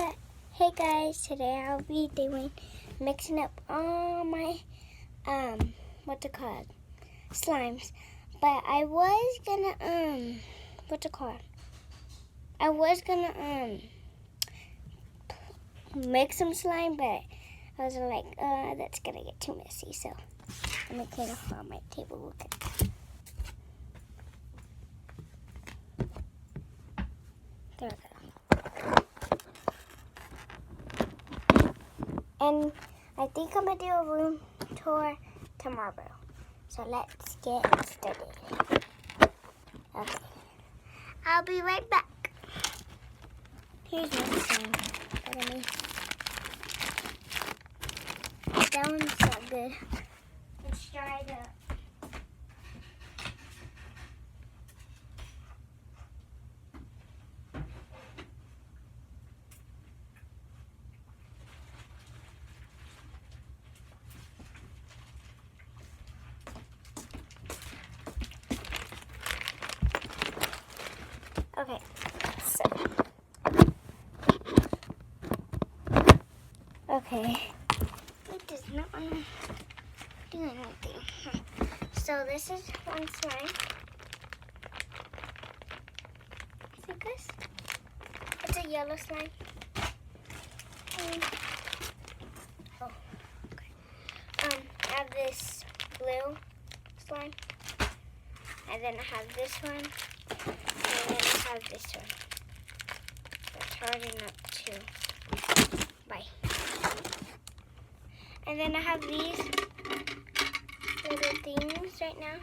Hey guys, today I'll be mixing up all my slimes. But I was gonna I was gonna make some slime, but I was like, that's gonna get too messy. So I'm gonna clean off all my table. There we go. And I think I'm gonna do a room tour tomorrow. So let's get started. Okay. I'll be right back. Here's my slime. That one's not good. It's dried up. Okay, so. Okay. It does not want to do anything. So this is one slime. See this? It's a yellow slime. Oh, okay. I have this blue slime. And then I have this one. And then I have this one. That's hard enough too. Bye. And then I have these little things right now.